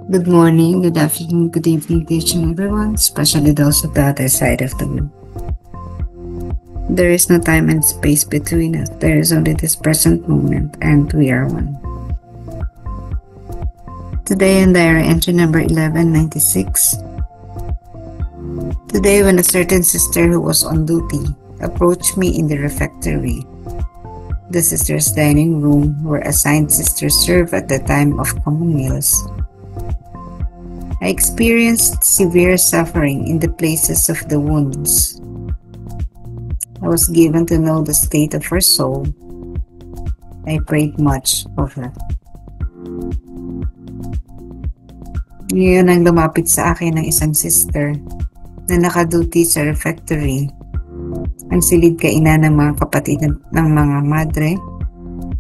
Good morning, good afternoon, good evening to each and everyone, especially those of the other side of the world. There is no time and space between us. There is only this present moment, and we are one. Today in diary entry number 1196. Today, when a certain sister who was on duty approached me in the refectory, the sisters' dining room where assigned sisters serve at the time of common meals, I experienced severe suffering in the places of the wounds. I was given to know the state of her soul. I prayed much for her. Ngayon ang lumapit sa akin ng isang sister na nakaduty sa refectory, ang silid kainan ng mga kapatid ng mga madre,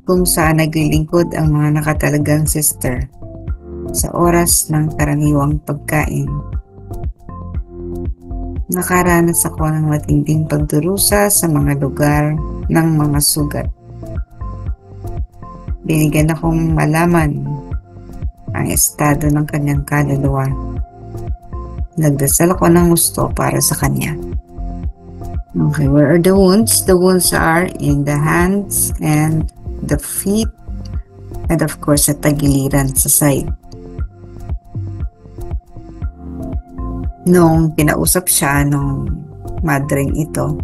kung saan naglilingkod ang mga nakatalagang sister sa oras ng karaniwang pagkain. Nakaranas ako ng matinding pagdurusa sa mga lugar ng mga sugat. Binigyan akong malaman ang estado ng kanyang kaluluwa. Nagdasal ako ng gusto para sa kanya. Okay, where are the wounds? The wounds are in the hands and the feet, and of course sa tagiliran sa side. Nung kinausap siya nung madring ito,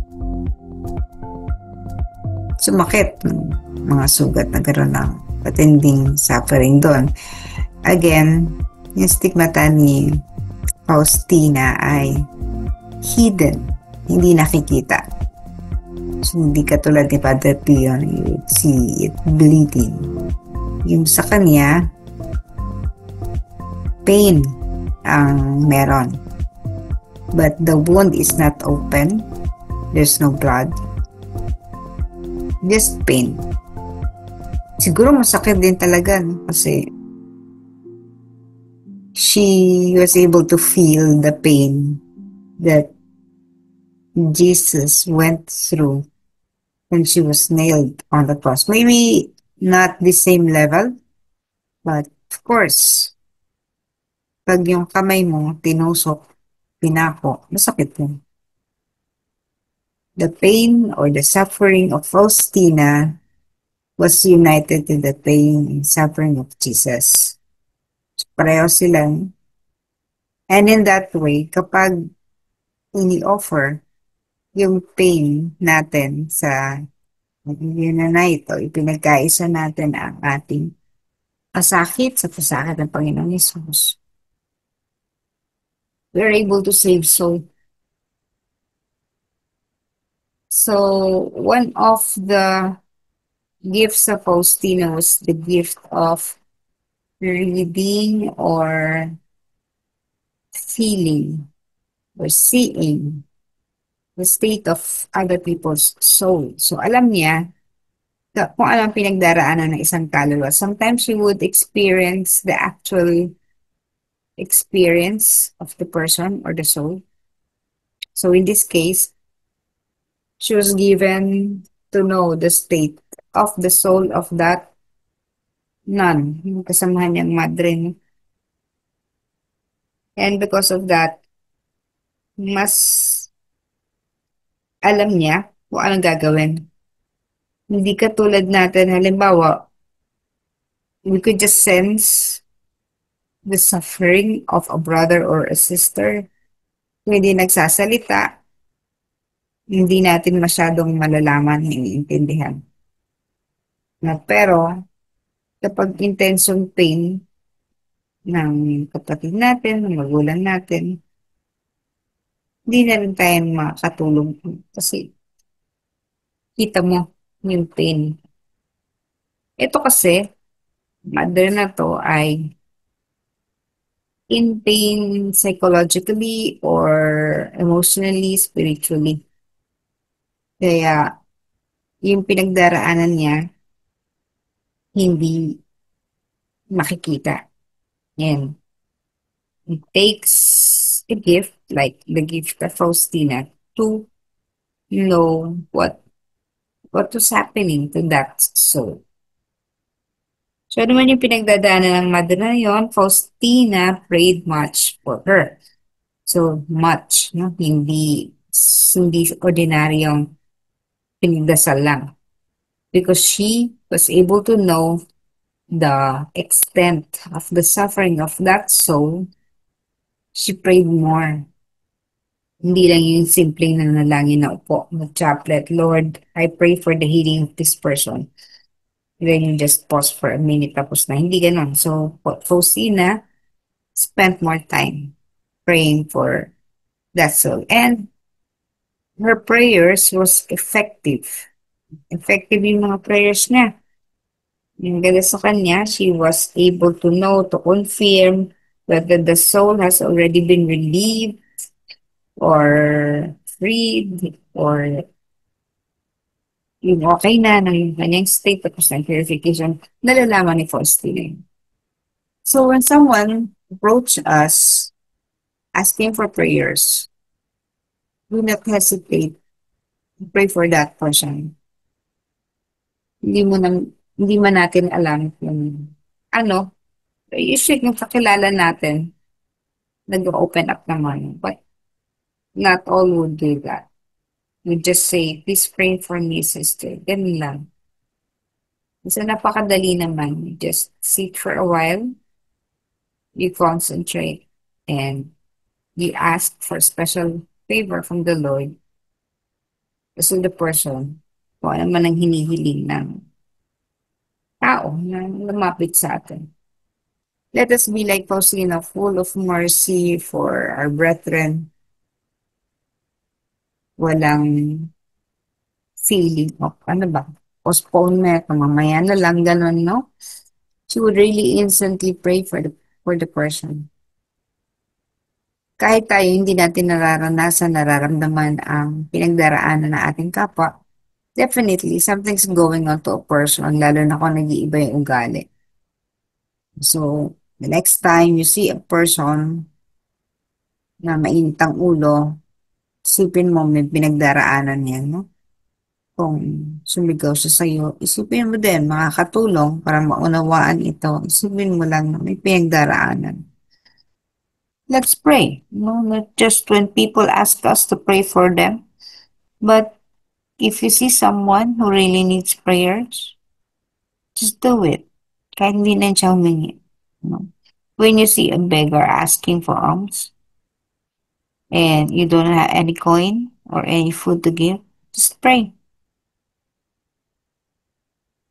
sumakit ng mga sugat, nagkaroon ng patinding suffering doon. Again, yung stigmata ni Faustina ay hidden, hindi nakikita. So, hindi katulad ni Padre Pio, you would see it bleeding. Yung sa kanya, pain ang meron. But the wound is not open. There's no blood. Just pain. Siguro masakit din talaga, no? Kasi she was able to feel the pain that Jesus went through when she was nailed on the cross. Maybe not the same level, but of course, pag yung kamay mo tinusok, pinako, masakit yun. The pain or the suffering of Faustina was united to the pain and suffering of Jesus. Pareho silang. And in that way, kapag ini-offer yung pain natin sa unite o ipinagkaisa natin ang ating pasakit sa pasakit ng Panginoong Yesus, we're able to save soul. So, one of the gifts of Faustina was the gift of reading or feeling or seeing the state of other people's soul. So, alam niya kung anong pinagdaraanan ng isang kaluluwa. Sometimes she would experience the actual experience of the person or the soul. So, in this case, she was given to know the state of the soul of that nun, yung kasamahan niyang madre. And because of that, mas alam niya kung anong gagawin. Hindi katulad natin, halimbawa, we could just sense the suffering of a brother or a sister. Kung hindi nagsasalita, hindi natin masyadong malalaman, iniintindihan. Pero, kapag intensong pain ng kapatid natin, ng magulang natin, hindi na rin tayo makakatulong kasi kita mo yung pain. Ito kasi, mother na to ay in pain psychologically or emotionally, spiritually. Kaya, yung pinagdaraanan niya, hindi makikita. And it takes a gift, like the gift of Faustina, to know what was happening to that soul. So, ano man yung pinagdadaanan ng mother na yon, Faustina prayed much for her. So, much, no? Hindi ordinaryong pinagdasal lang. Because she was able to know the extent of the suffering of that soul, she prayed more. Hindi lang yung simpleng nanalangin na upo, mag-chaplet, Lord, I pray for the healing of this person. Then you just pause for a minute tapos na. Hindi ganun. So, Faustina spent more time praying for that soul. And her prayers was effective. Effective yung mga prayers niya. Yung ganda sa kanya, she was able to know, to confirm whether the soul has already been relieved or freed or yung okay na ng yung kanyang state tapos ng purification, nalalaman ni Faustina yun. So when someone approach us asking for prayers, do not hesitate to pray for that person. Hindi mo nang, hindi man natin alam kung ano, usually yung kakilala natin, nag-open up naman. But not all would do that. You just say, please pray for me, sister. Ganun lang. Kasi napakadali naman. You just sit for a while, you concentrate, and you ask for special favor from the Lord. Kasi the person, kung ano man ang hinihiling ng tao na lumapit sa atin. Let us be like Faustina, full of mercy for our brethren. Walang feeling of, ano ba, postponement, o mamaya na lang, ganun, no? She would really instantly pray for the person. Kahit tayo hindi natin nararanasan, nararamdaman ang pinagdaraanan ng ating kapwa, definitely, something's going on to a person, lalo na kung nag-iiba yung ugali. So, the next time you see a person na mainit ang ulo, isipin mo may pinagdaraanan niya, no? Kung sumigaw siya sa'yo, isipin mo din, makakatulong para maunawaan ito. Isipin mo lang na may pinagdaraanan. Let's pray. No, not just when people ask us to pray for them, but if you see someone who really needs prayers, just do it. Kahit hindi na siya humingi. No? When you see a beggar asking for alms and you don't have any coin or any food to give, just pray.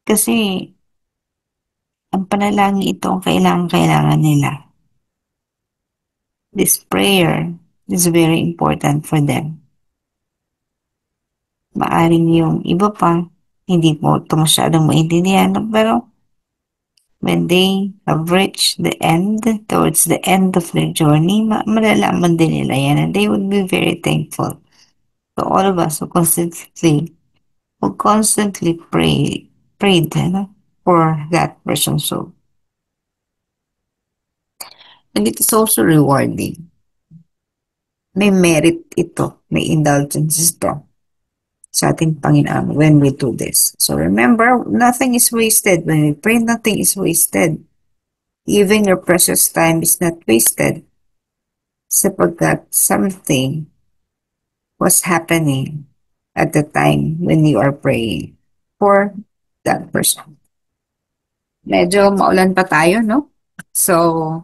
Kasi ang panalangin ito ang kailangan nila. This prayer is very important for them. Maaring yung iba pa, hindi mo ito masyadong maintindihan, pero when they have reached the end, towards the end of their journey, malalaman din nila yan and they would be very thankful. So all of us who constantly prayed for that person's soul. And it is also rewarding. May merit ito, may indulgence ito sa ating Panginoon when we do this. So remember, nothing is wasted. When we pray, nothing is wasted. Even your precious time is not wasted sapagkat something was happening at the time when you are praying for that person. Medyo maulan pa tayo, no? So,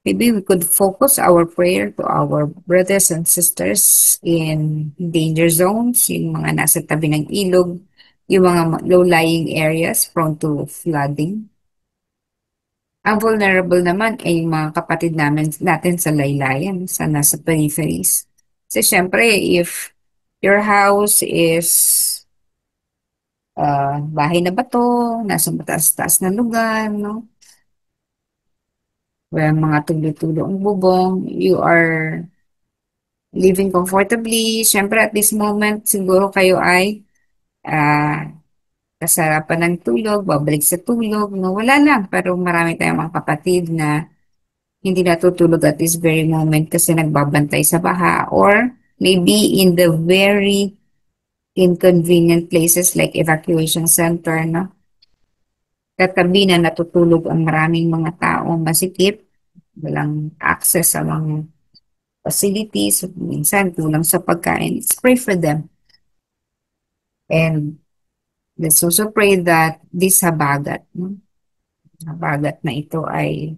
maybe we could focus our prayer to our brothers and sisters in danger zones, yung mga nasa tabi ng ilog, yung mga low-lying areas prone to flooding. Ang vulnerable naman ay yung mga kapatid natin sa laylayan, sa nasa peripheries. Kasi syempre, if your house is bahay na bato, nasa mataas-taas na lugar, no? Where mga tulo-tulo ang bubong, you are living comfortably. Syempre, at this moment, siguro kayo ay uh, kasarapan ng tulog, babalik sa tulog, no? Wala lang, pero marami tayong mga kapatid na hindi natutulog at this very moment kasi nagbabantay sa baha or maybe in the very inconvenient places like evacuation center, no? katabi na natutulog ang maraming mga tao masikip, walang access sa mga facilities, minsan kulang sa pagkain. Let's pray for them. And let's also pray that this habagat, no? Habagat na ito ay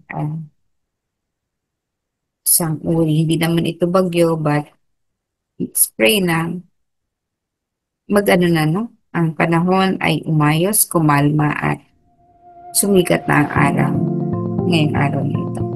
isang uri. Hindi naman ito bagyo, but let's pray na mag-ano na, no? Ang panahon ay umayos, kumalma at sumikat na ang araw ngayong araw na ito.